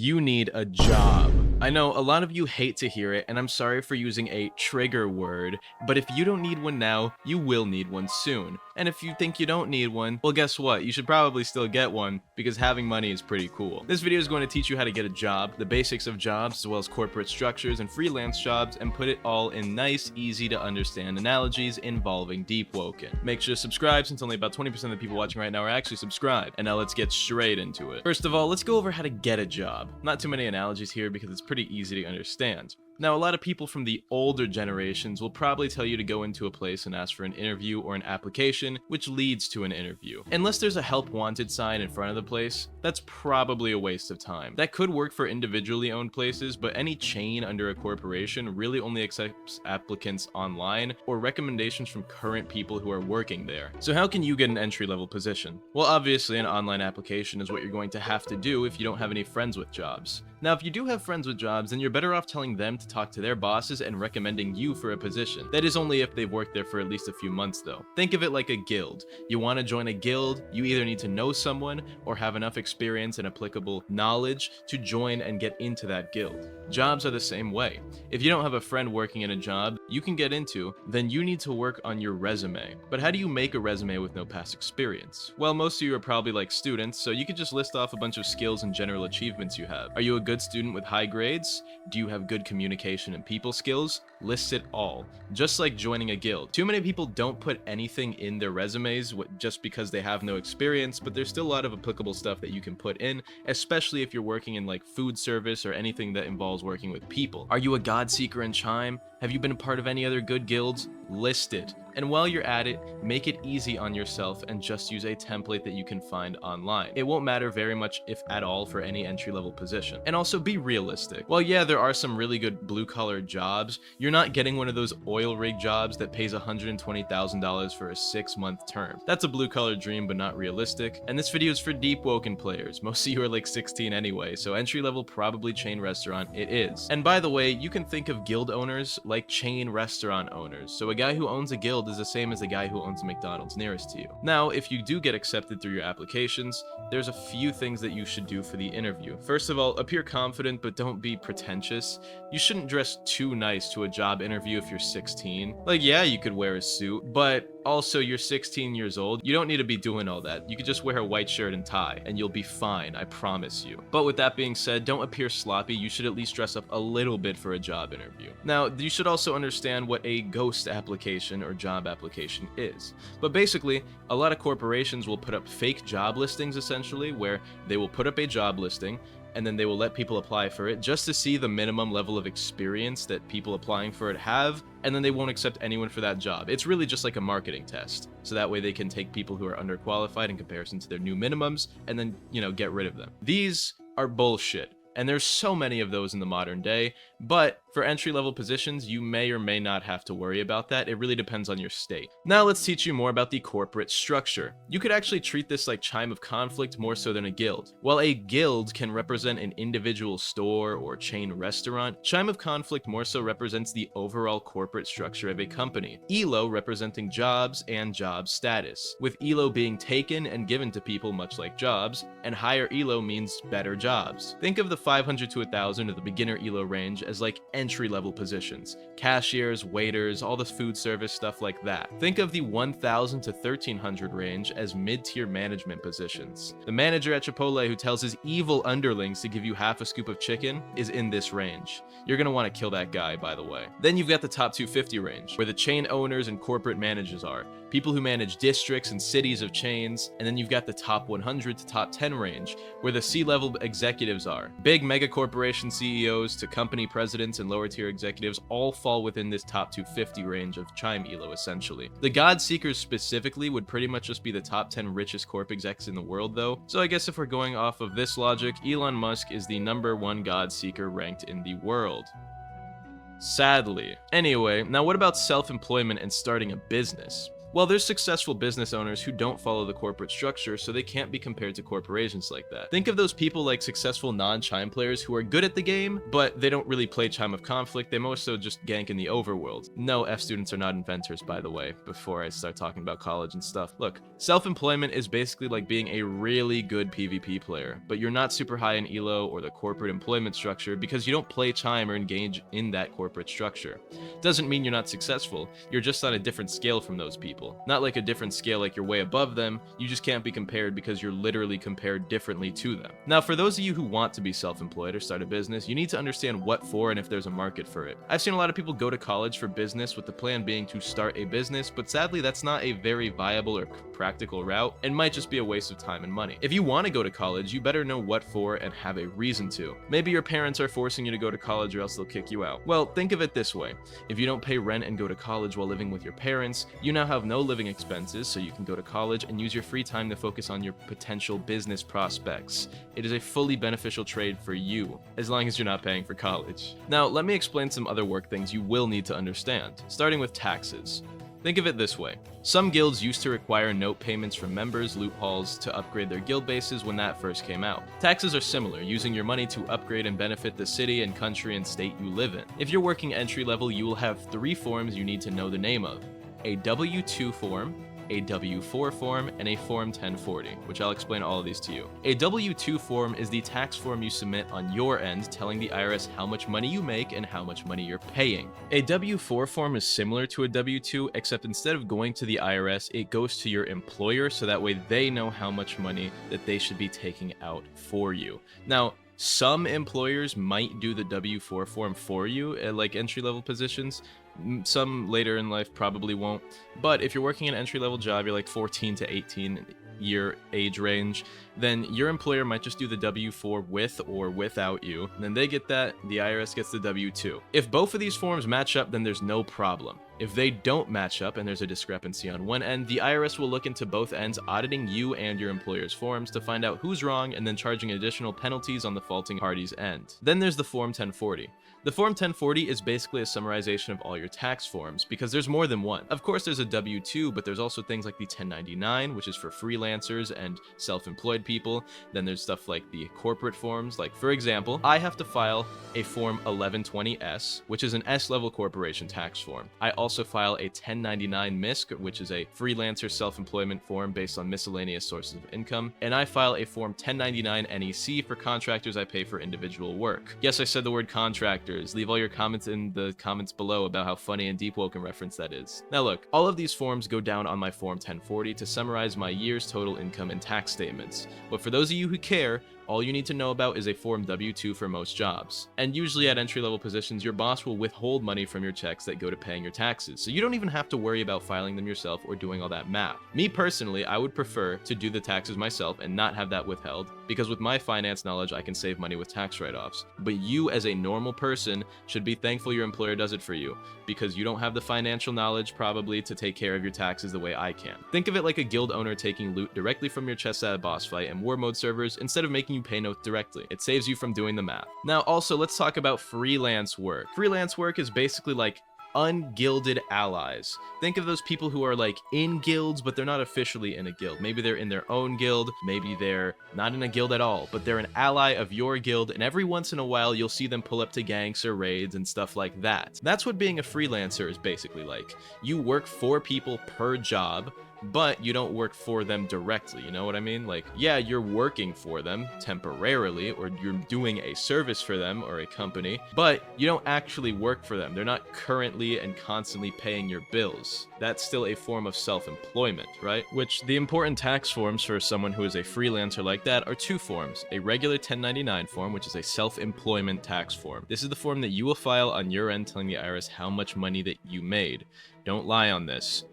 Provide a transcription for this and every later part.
You need a job. I know a lot of you hate to hear it, and I'm sorry for using a trigger word, but if you don't need one now, you will need one soon. And if you think you don't need one, well, guess what? You should probably still get one, because having money is pretty cool. This video is going to teach you how to get a job, the basics of jobs, as well as corporate structures and freelance jobs, and put it all in nice, easy to understand analogies involving Deepwoken. Make sure to subscribe, since only about 20% of the people watching right now are actually subscribed. And now let's get straight into it. First of all, let's go over how to get a job. Not too many analogies here because it's pretty easy to understand. Now, a lot of people from the older generations will probably tell you to go into a place and ask for an interview or an application, which leads to an interview. Unless there's a help wanted sign in front of the place, that's probably a waste of time. That could work for individually owned places, but any chain under a corporation really only accepts applicants online or recommendations from current people who are working there. So how can you get an entry-level position? Well, obviously an online application is what you're going to have to do if you don't have any friends with jobs. Now, if you do have friends with jobs, then you're better off telling them to talk to their bosses and recommending you for a position. That is only if they've worked there for at least a few months though. Think of it like a guild. You want to join a guild, you either need to know someone or have enough experience and applicable knowledge to join and get into that guild. Jobs are the same way. If you don't have a friend working in a job you can get into, then you need to work on your resume. But how do you make a resume with no past experience? Well, most of you are probably like students, so you could just list off a bunch of skills and general achievements you have. Are you a good student with high grades? Do you have good communication and people skills? List it all. Just like joining a guild. Too many people don't put anything in their resumes just because they have no experience, but there's still a lot of applicable stuff that you can put in, especially if you're working in like food service or anything that involves working with people. Are you a god seeker in Chime? Have you been a part of any other good guilds? List it. And while you're at it, make it easy on yourself and just use a template that you can find online. It won't matter very much, if at all, for any entry-level position. And also be realistic. While yeah, there are some really good blue-collar jobs, you're not getting one of those oil rig jobs that pays $120,000 for a 6-month term. That's a blue-collar dream, but not realistic. And this video is for Deepwoken players. Most of you are like 16 anyway, so entry-level probably chain restaurant it is. And by the way, you can think of guild owners like chain restaurant owners. So a guy who owns a guild is the same as the guy who owns a McDonald's nearest to you. Now, if you do get accepted through your applications, there's a few things that you should do for the interview. First of all, appear confident, but don't be pretentious. You shouldn't dress too nice to a job interview if you're 16. Like, yeah, you could wear a suit, but also you're 16 years old. You don't need to be doing all that. You could just wear a white shirt and tie, and you'll be fine, I promise you. But with that being said, don't appear sloppy. You should at least dress up a little bit for a job interview. Now, you should also understand what a ghost application or job application is. But basically, a lot of corporations will put up fake job listings, essentially, where they will put up a job listing, and then they will let people apply for it just to see the minimum level of experience that people applying for it have, and then they won't accept anyone for that job. It's really just like a marketing test, so that way they can take people who are underqualified in comparison to their new minimums, and then, get rid of them. These are bullshit. And there's so many of those in the modern day, but for entry-level positions, you may or may not have to worry about that. It really depends on your state. Now let's teach you more about the corporate structure. You could actually treat this like Chime of Conflict more so than a guild. While a guild can represent an individual store or chain restaurant, Chime of Conflict more so represents the overall corporate structure of a company. ELO representing jobs and job status, with ELO being taken and given to people much like jobs, and higher ELO means better jobs. Think of the 500 to 1,000 of the beginner ELO range as like entry-level positions. Cashiers, waiters, all the food service stuff like that. Think of the 1,000 to 1,300 range as mid-tier management positions. The manager at Chipotle who tells his evil underlings to give you half a scoop of chicken is in this range. You're gonna want to kill that guy, by the way. Then you've got the top 250 range, where the chain owners and corporate managers are. People who manage districts and cities of chains. And then you've got the top 100 to top 10 range, where the C-level executives are. Big mega corporation CEOs to company presidents and lower tier executives all fall within this top 250 range of Chime ELO, essentially. The God Seekers specifically would pretty much just be the top 10 richest corp execs in the world though. So I guess if we're going off of this logic, Elon Musk is the #1 God Seeker ranked in the world. Sadly. Anyway, now what about self-employment and starting a business? Well, there's successful business owners who don't follow the corporate structure, so they can't be compared to corporations like that. Think of those people like successful non-Chime players who are good at the game, but they don't really play Chime of Conflict, they more so just gank in the overworld. No, F students are not inventors, by the way, before I start talking about college and stuff. Look, self-employment is basically like being a really good PvP player, but you're not super high in ELO or the corporate employment structure because you don't play Chime or engage in that corporate structure. Doesn't mean you're not successful, you're just on a different scale from those people. Not like a different scale like you're way above them, you just can't be compared because you're literally compared differently to them. Now, for those of you who want to be self-employed or start a business, you need to understand what for and if there's a market for it. I've seen a lot of people go to college for business with the plan being to start a business, but sadly that's not a very viable or practical route and might just be a waste of time and money. If you want to go to college, you better know what for and have a reason to. Maybe your parents are forcing you to go to college or else they'll kick you out. Well, think of it this way. If you don't pay rent and go to college while living with your parents, you now have no living expenses, so you can go to college and use your free time to focus on your potential business prospects. It is a fully beneficial trade for you, as long as you're not paying for college. Now, let me explain some other work things you will need to understand, starting with taxes. Think of it this way. Some guilds used to require note payments from members' loot halls to upgrade their guild bases when that first came out. Taxes are similar, using your money to upgrade and benefit the city and country and state you live in. If you're working entry level, you will have 3 forms you need to know the name of: a W-2 form, a W-4 form, and a Form 1040, which I'll explain all of these to you. A W-2 form is the tax form you submit on your end, telling the IRS how much money you make and how much money you're paying. A W-4 form is similar to a W-2, except instead of going to the IRS, it goes to your employer, so that way they know how much money that they should be taking out for you. Now, some employers might do the W-4 form for you at like entry-level positions. Some later in life probably won't. But if you're working an entry-level job, you're like 14 to 18 year age range, then your employer might just do the W-4 with or without you. And then they get that, the IRS gets the W-2. If both of these forms match up, then there's no problem. If they don't match up and there's a discrepancy on one end, the IRS will look into both ends, auditing you and your employer's forms to find out who's wrong and then charging additional penalties on the faulting party's end. Then there's the Form 1040. The Form 1040 is basically a summarization of all your tax forms, because there's more than one. Of course, there's a W-2, but there's also things like the 1099, which is for freelancers and self-employed people. Then there's stuff like the corporate forms. Like, for example, I have to file a Form 1120S, which is an S-level corporation tax form. I also file a 1099 MISC, which is a freelancer self-employment form based on miscellaneous sources of income. And I file a Form 1099 NEC for contractors I pay for individual work. Yes, I said the word contractor. Leave all your comments in the comments below about how funny and Deepwoken reference that is. Now look, all of these forms go down on my Form 1040 to summarize my year's total income and tax statements. But for those of you who care, all you need to know about is a Form W-2 for most jobs. And usually at entry-level positions, your boss will withhold money from your checks that go to paying your taxes, so you don't even have to worry about filing them yourself or doing all that math. Me personally, I would prefer to do the taxes myself and not have that withheld, because with my finance knowledge, I can save money with tax write-offs. But you, as a normal person, should be thankful your employer does it for you, because you don't have the financial knowledge, probably, to take care of your taxes the way I can. Think of it like a guild owner taking loot directly from your chest at a boss fight in war mode servers instead of making you pay notes directly. It saves you from doing the math. Now, also, let's talk about freelance work. Freelance work is basically like ungilded allies. Think of those people who are like in guilds, but they're not officially in a guild. Maybe they're in their own guild, maybe they're not in a guild at all, but they're an ally of your guild, and every once in a while you'll see them pull up to ganks or raids and stuff like that. That's what being a freelancer is basically like. You work for people per job, but you don't work for them directly, you know what I mean? Like, yeah, you're working for them temporarily, or you're doing a service for them or a company, but you don't actually work for them. They're not currently and constantly paying your bills. That's still a form of self-employment, right? Which the important tax forms for someone who is a freelancer like that are 2 forms. A regular 1099 form, which is a self-employment tax form. This is the form that you will file on your end telling the IRS how much money that you made. Don't lie on this.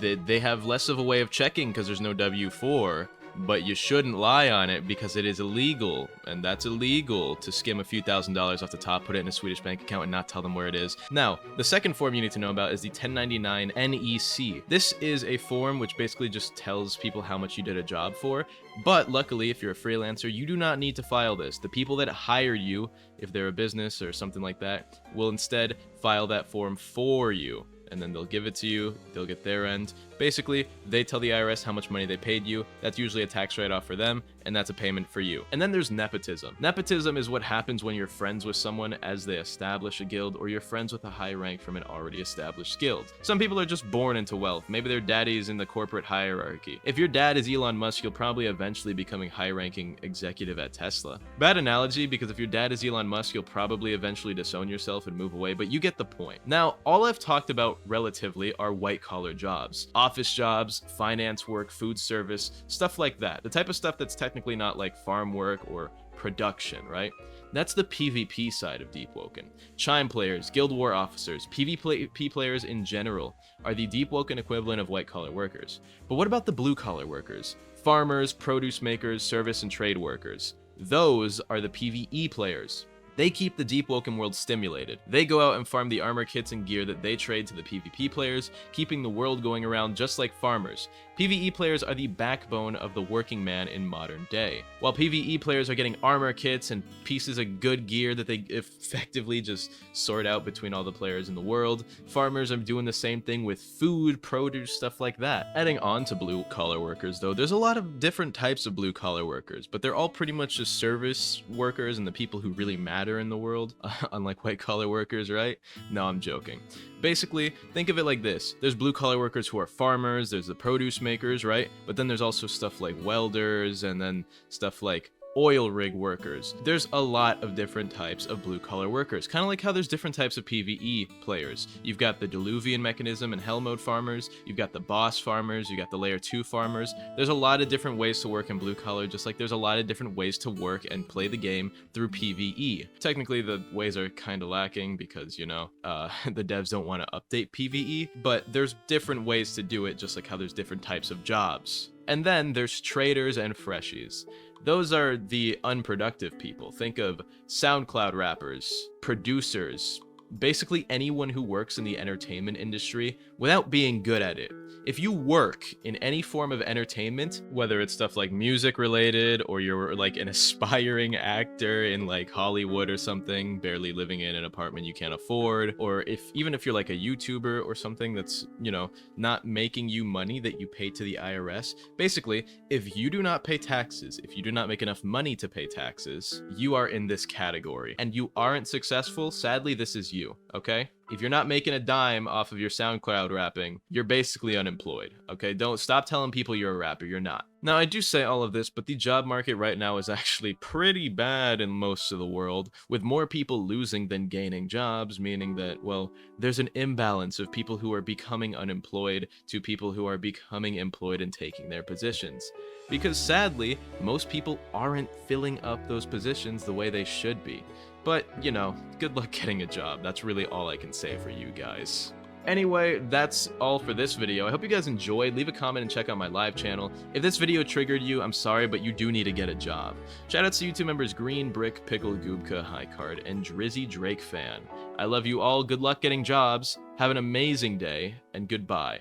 They have less of a way of checking because there's no W-4, but you shouldn't lie on it because it is illegal, and that's illegal to skim a few $1,000s off the top, put it in a Swedish bank account, and not tell them where it is. Now, the second form you need to know about is the 1099 NEC. This is a form which basically just tells people how much you did a job for, but luckily, if you're a freelancer, you do not need to file this. The people that hire you, if they're a business or something like that, will instead file that form for you. And then they'll give it to you, they'll get their end, Basically, they tell the IRS how much money they paid you. That's usually a tax write-off for them, and that's a payment for you. And then there's nepotism. Nepotism is what happens when you're friends with someone as they establish a guild, or you're friends with a high rank from an already established guild. Some people are just born into wealth. Maybe their daddy is in the corporate hierarchy. If your dad is Elon Musk, you'll probably eventually becoming high-ranking executive at Tesla. Bad analogy, because if your dad is Elon Musk, you'll probably eventually disown yourself and move away, but you get the point. Now, all I've talked about relatively are white-collar jobs. Office jobs, finance work, food service, stuff like that. The type of stuff that's technically not like farm work or production, right? That's the PvP side of Deepwoken. Chime players, Guild War officers, PvP players in general are the Deepwoken equivalent of white-collar workers. But what about the blue-collar workers? Farmers, produce makers, service and trade workers. Those are the PvE players. They keep the Deepwoken world stimulated. They go out and farm the armor kits and gear that they trade to the PvP players, keeping the world going around just like farmers. PvE players are the backbone of the working man in modern day. While PvE players are getting armor kits and pieces of good gear that they effectively just sort out between all the players in the world, farmers are doing the same thing with food, produce, stuff like that. Adding on to blue-collar workers though, there's a lot of different types of blue-collar workers, but they're all pretty much just service workers and the people who really matter in the world, unlike white-collar workers, right? No, I'm joking. Basically, think of it like this. There's blue-collar workers who are farmers, there's the produce makers, right? But then there's also stuff like welders, and then stuff like oil rig workers. There's a lot of different types of blue-collar workers, kind of like how there's different types of PvE players. You've got the Diluvian mechanism and Hell mode farmers, you've got the boss farmers, you got the layer 2 farmers. There's a lot of different ways to work in blue-collar, just like there's a lot of different ways to work and play the game through PvE. Technically, the ways are kind of lacking because, you know, the devs don't want to update PvE, but there's different ways to do it, just like how there's different types of jobs. And then there's traders and freshies. Those are the unproductive people. Think of SoundCloud rappers, producers, basically anyone who works in the entertainment industry without being good at it. If you work in any form of entertainment, whether it's stuff like music related, or you're like an aspiring actor in like Hollywood or something, barely living in an apartment you can't afford, or even if you're like a YouTuber or something that's, you know, not making you money that you pay to the IRS, basically, if you do not pay taxes, if you do not make enough money to pay taxes, you are in this category. And you aren't successful, sadly, this is you, okay? If you're not making a dime off of your SoundCloud rapping, you're basically unemployed, okay? Don't stop telling people you're a rapper, you're not. Now, I do say all of this, but the job market right now is actually pretty bad in most of the world, with more people losing than gaining jobs, meaning that, well, there's an imbalance of people who are becoming unemployed to people who are becoming employed and taking their positions. Because sadly, most people aren't filling up those positions the way they should be. But, you know, good luck getting a job. That's really all I can say for you guys. Anyway, that's all for this video. I hope you guys enjoyed. Leave a comment and check out my live channel. If this video triggered you, I'm sorry, but you do need to get a job. Shoutouts to YouTube members Green, Brick, Pickle, Goobka, Highcard, and Drizzy Drake Fan. I love you all. Good luck getting jobs. Have an amazing day, and goodbye.